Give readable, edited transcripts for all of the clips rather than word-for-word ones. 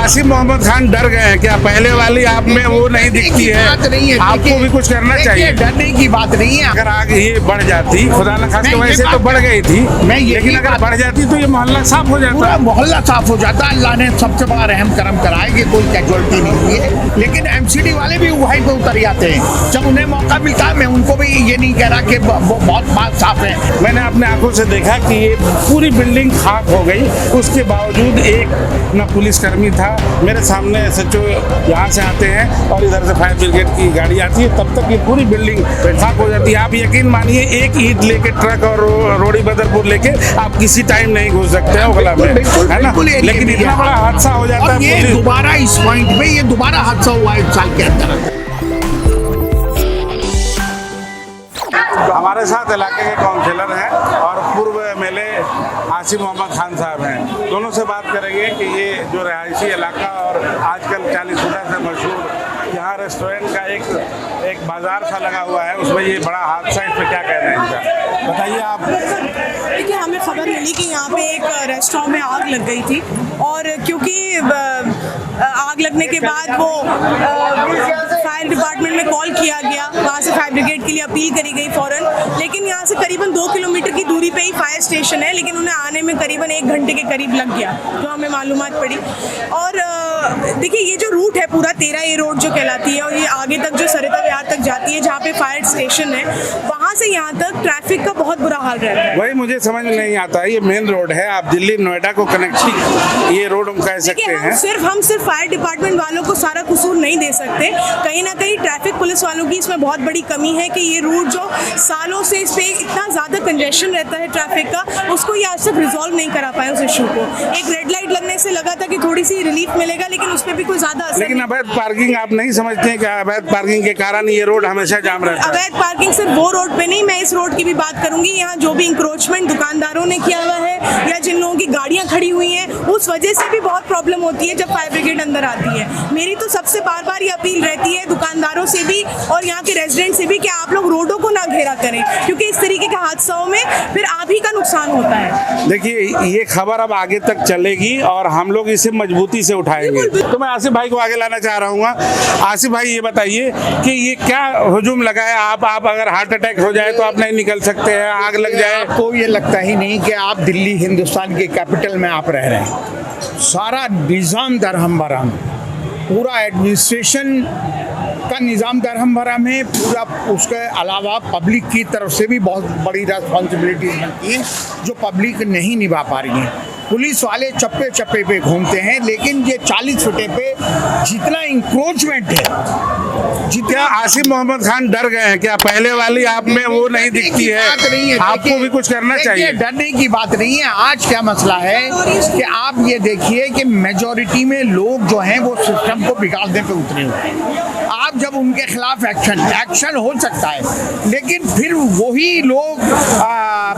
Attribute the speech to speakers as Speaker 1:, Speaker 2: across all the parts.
Speaker 1: आसिफ मोहम्मद खान डर गए हैं क्या? पहले वाली आप में वो नहीं दिखती है, आपको भी कुछ करना चाहिए।
Speaker 2: डरने की बात नहीं है।
Speaker 1: अगर आग ये बढ़ जाती, खुदा न खास्ते वैसे तो बढ़ गई थी, लेकिन अगर बढ़ जाती तो ये मोहल्ला साफ हो जाता।
Speaker 2: पूरा मोहल्ला साफ हो जाता। अल्लाह ने सबसे बड़ा रहम करम कराया कि कोई कैजुअलिटी नहीं हुई है। लेकिन एमसीडी वाले भी वहीं पे उतर जाते हैं जब उन्हें मौका मिलता है। मैं उनको भी ये नहीं कह रहा कि बहुत बात साफ है।
Speaker 1: मैंने अपने आंखों से देखा कि ये पूरी बिल्डिंग खाक हो गई, उसके बावजूद एक न पुलिसकर्मी था। मेरे सामने SHO यहाँ से आते हैं और इधर से फायर ब्रिगेड की गाड़ी आती है, तब तक ये पूरी बिल्डिंग खाक हो जाती है। आप यकीन मानिए, एक ईंट लेके ट्रक और रोड़ी बदरपुर लेके आप किसी टाइम नहीं घुस सकते हैं ओखला में, है ना? लेकिन इतना बड़ा हादसा हो जाता है।
Speaker 2: ये दोबारा इस पॉइंट पे ये दोबारा हादसा हुआ 1 साल के अंदर।
Speaker 1: हमारे साथ इलाके के काउंसिलर हैं और पूर्व MLA आसिफ मोहम्मद खान साहब हैं। दोनों से बात करेंगे कि ये जो रहायशी इलाका और आजकल 40 फुटा से मशहूर यहाँ रेस्टोरेंट का एक बाजार सा लगा हुआ है, उसमें ये बड़ा हादसा, इस पर क्या कहना है इनका? बताइए आप।
Speaker 3: देखिए, हमें खबर मिली कि यहाँ पे एक रेस्टोरेंट में आग लग गई थी और क्योंकि आग लगने के बाद वो फायर डिपार्टमेंट में कॉल किया गया, वहाँ से फायर ब्रिगेड के लिए अपील करी गई फ़ौरन। लेकिन यहाँ से करीबन 2 किलोमीटर की दूरी पे ही फायर स्टेशन है, लेकिन उन्हें आने में करीबन 1 घंटे के करीब लग गया, जो हमें मालूमात पड़ी। और देखिए, ये जो रूट है पूरा 13A रोड जो कहलाती है और ये आगे तक जो सरिता विहार तक जाती है, जहाँ पे फायर स्टेशन है, वहाँ से यहाँ तक ट्रैफिक का बहुत बुरा हाल रहता है।
Speaker 1: वही मुझे समझ में नहीं आता, ये मेन रोड है, आप दिल्ली नोएडा को कनेक्टिंग ये रोड हम कह सकते हैं।
Speaker 3: हम सिर्फ फायर डिपार्टमेंट वालों को सारा कसूर नहीं दे सकते। कहीं ना कहीं ट्रैफिक पुलिस वालों की इसमें बहुत बड़ी कमी है कि ये रूट जो सालों से इस पे इतना ज़्यादा कंजेशन रहता है ट्रैफिक का, उसको ये आज तक रिजॉल्व नहीं करा पाए उस इशू को। एक रेड लाइट लगने से लगा था कि थोड़ी सी रिलीफ मिलेगा, लेकिन उस पर भी कोई ज़्यादा असर।
Speaker 1: लेकिन अवैध पार्किंग आप नहीं समझते हैं कि अवैध पार्किंग के कारण ये रोड हमेशा जाम रहता है?
Speaker 3: अवैध पार्किंग सिर्फ वो रोड पे नहीं, मैं इस रोड की भी बात करूंगी। यहाँ जो भी इंक्रोचमेंट दुकानदारों ने किया हुआ है या जिन लोगों की गाड़ियाँ खड़ी हुई हैं, उस वजह से भी बहुत प्रॉब्लम होती है जब फायर ब्रिगेड अंदर आती है। मेरी तो सबसे बार बार ये अपील रहती है दुकानदारों से भी और यहाँ के रेजिडेंट से भी कि आप लोग रोडों को ना घेरा करें, क्योंकि इस तरीके के हादसों में फिर आप ही का नुकसान होता है।
Speaker 1: देखिए, ये खबर अब आगे तक चलेगी और हम लोग इसे मजबूती से उठाएंगे। तो मैं आसिफ भाई को आगे लाना चाह रहा हूँ। आसिफ भाई, ये बताइए कि ये क्या हुजूम लगा है? आप अगर हार्ट अटैक हो जाए तो आप नहीं निकल सकते हैं, आग लग जाए।
Speaker 2: आपको ये लगता ही नहीं कि आप दिल्ली हिंदुस्तान के कैपिटल में आप रह रहे हैं। सारा निज़ाम दरहम बरहम, पूरा एडमिनिस्ट्रेशन का निज़ाम दरहम भरम है पूरा। उसके अलावा पब्लिक की तरफ से भी बहुत बड़ी रिस्पॉन्सिबिलिटीज बनती है जो पब्लिक नहीं निभा पा रही है। पुलिस वाले चप्पे चप्पे पे घूमते हैं, लेकिन ये 40 फुटे पे जितना इंक्रोचमेंट है,
Speaker 1: क्या आसिफ मोहम्मद खान डर गए हैं क्या? पहले वाली आप में वो नहीं दिखती है, आपको भी कुछ करना चाहिए।
Speaker 2: डरने की बात नहीं है। आज क्या मसला है कि आप ये देखिए कि मेजॉरिटी में लोग जो हैं वो सिस्टम को बिगाड़ने पे उतरे हुए हैं। आप जब उनके खिलाफ एक्शन हो सकता है, लेकिन फिर वही लोग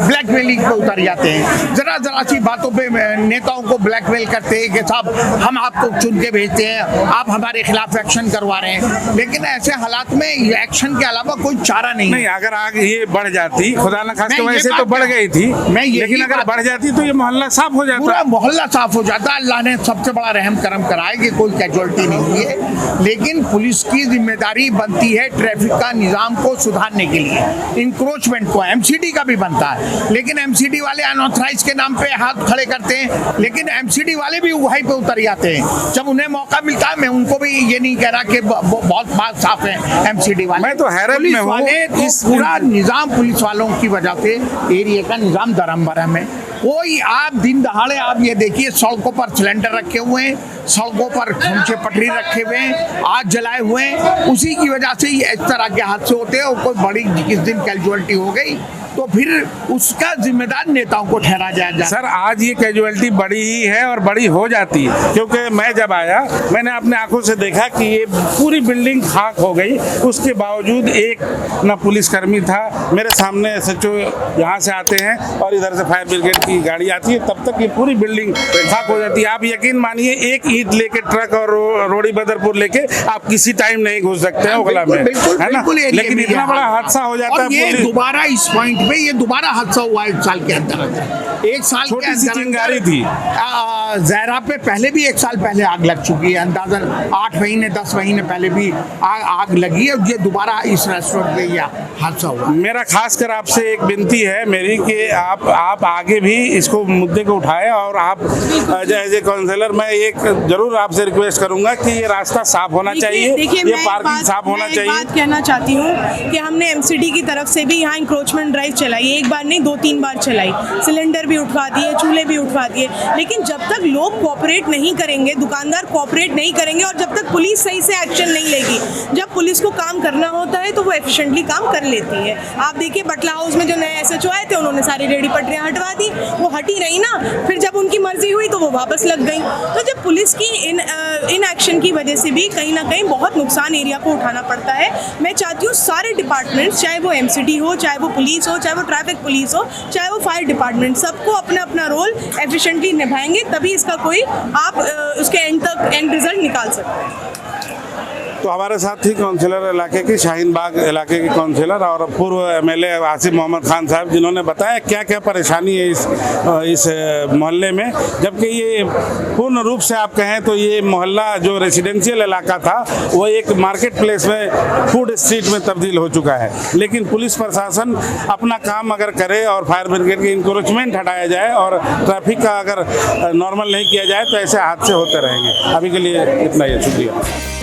Speaker 2: ब्लैकमेलिंग पे उतर जाते हैं। जरा सी बातों पे नेताओं को ब्लैकमेल करते हैं कि साहब हम आपको चुन के भेजते हैं, आप हमारे खिलाफ एक्शन करवा रहे हैं। लेकिन ऐसे हालात में एक्शन के अलावा कोई चारा नहीं।
Speaker 1: अगर आग ये बढ़ जाती, खुदा न खास्ते वैसे तो बढ़ गई थी, लेकिन अगर बढ़ जाती तो ये मोहल्ला साफ हो जाता।
Speaker 2: पूरा मोहल्ला साफ हो जाता। अल्लाह ने सबसे बड़ा रहम करम कराया कि कोई कैजुअलिटी नहीं हुई है। लेकिन पुलिस की जिम्मेदारी बनती है ट्रैफिक का निज़ाम को सुधारने के लिए, इंक्रोचमेंट को। एमसीडी का भी बनता है, लेकिन एमसीडी वाले अनऑथराइज के नाम पे हाथ खड़े करते हैं, लेकिन एमसीडी वाले भी वहीं पे उतर जाते हैं जब उन्हें मौका मिलता है। मैं उनको भी ये नहीं कह रहा कि बहुत बात साफ है एमसीडी वाले।
Speaker 1: मैं तो हैरत में हूं,
Speaker 2: इस पूरा निज़ाम पुलिस वालों की वजह से एरिया का निज़ाम दरम बरम है। कोई आप दिन दहाड़े आप ये देखिए, सड़कों पर सिलेंडर रखे हुए हैं, सड़कों पर खंचे पटरी रखे हुए हैं, आग जलाए हुए हैं। उसी की वजह से इस तरह के हादसे होते हैं। और कोई बड़ी किस दिन कैजुअलिटी हो गई तो फिर उसका जिम्मेदार नेताओं को ठहरा जाए।
Speaker 1: सर, आज ये कैजुअलिटी बड़ी ही है और बड़ी हो जाती है, क्योंकि मैं जब आया मैंने अपने आंखों से देखा कि ये पूरी बिल्डिंग खाक हो गई, उसके बावजूद एक न पुलिसकर्मी था। मेरे सामने SHO यहाँ से आते हैं और इधर से फायर ब्रिगेड की गाड़ी आती है, तब तक ये पूरी बिल्डिंग खाक हो जाती है। आप यकीन मानिए, एक ईंट लेके ट्रक और रोड़ी बदरपुर लेके आप किसी टाइम नहीं घुस सकते हैं ओखला में, है ना? लेकिन इतना बड़ा हादसा हो जाता है।
Speaker 2: ये दोबारा इस पॉइंट पे ये दोबारा हादसा हुआ 1 साल के अंदर। 1 साल
Speaker 1: छोटी सी चिंगारी थी,
Speaker 2: ज़हरा पे पहले भी 1 साल पहले आग लग चुकी है, अंदाज़न 8 महीने 10 महीने पहले भी आग लगी है। ये दोबारा इस रेस्टोरेंट पे यह हादसा हुआ।
Speaker 1: मेरा खासकर आपसे एक विनती है मेरी कि आप आगे भी इसको मुद्दे को उठाएं और आप एज ए काउंसलर मैं एक जरूर आपसे रिक्वेस्ट करूंगा कि ये रास्ता साफ होना चाहिए, ये पार्किंग साफ होना चाहिए।
Speaker 3: मैं एक बात कहना चाहती हूँ कि हमने एमसीडी की तरफ से भी यहाँ इंक्रोचमेंट ड्राइव चलाई, एक बार नहीं 2-3 बार चलाई, सिलेंडर भी उठवा दिए, चूल्हे भी उठवा दिए, लेकिन जब तक लोग कोऑपरेट नहीं करेंगे, दुकानदार कोऑपरेट नहीं करेंगे और जब तक पुलिस सही से एक्शन नहीं लेगी, जब पुलिस को काम करना होता है तो वो एफिशिएंटली काम कर लेती है। आप देखिए बटला हाउस में जो नए एसएचओ आए थे उन्होंने सारी रेडी पटरियां हटवा दी, वो हटी रही ना, फिर जब उनकी मर्जी हुई तो वो वापस लग गई। तो जब पुलिस की इन एक्शन की वजह से भी कहीं ना कहीं बहुत नुकसान एरिया को उठाना पड़ता है। मैं चाहती हूँ सारे डिपार्टमेंट्स, चाहे वो एमसीडी हो, चाहे वो पुलिस हो, चाहे वो ट्रैफिक पुलिस हो, चाहे वो फायर डिपार्टमेंट, सबको अपना अपना रोल एफिशिएंटली निभाएंगे तभी इसका कोई आप उसके एंड रिजल्ट निकाल सकते हैं।
Speaker 1: तो हमारे साथ थी काउंसिलर इलाके की, शाहीन बाग इलाके की काउंसिलर और पूर्व एमएलए आसिफ मोहम्मद खान साहब, जिन्होंने बताया क्या क्या परेशानी है इस मोहल्ले में। जबकि ये पूर्ण रूप से आप कहें तो ये मोहल्ला जो रेसिडेंशियल इलाका था वो एक मार्केट प्लेस में, फूड स्ट्रीट में तब्दील हो चुका है। लेकिन पुलिस प्रशासन अपना काम अगर करे और फायर ब्रिगेड की इंक्रोचमेंट हटाया जाए और ट्रैफिक का अगर नॉर्मल नहीं किया जाए तो ऐसे हादसे होते रहेंगे। अभी के लिए इतना ही, शुक्रिया।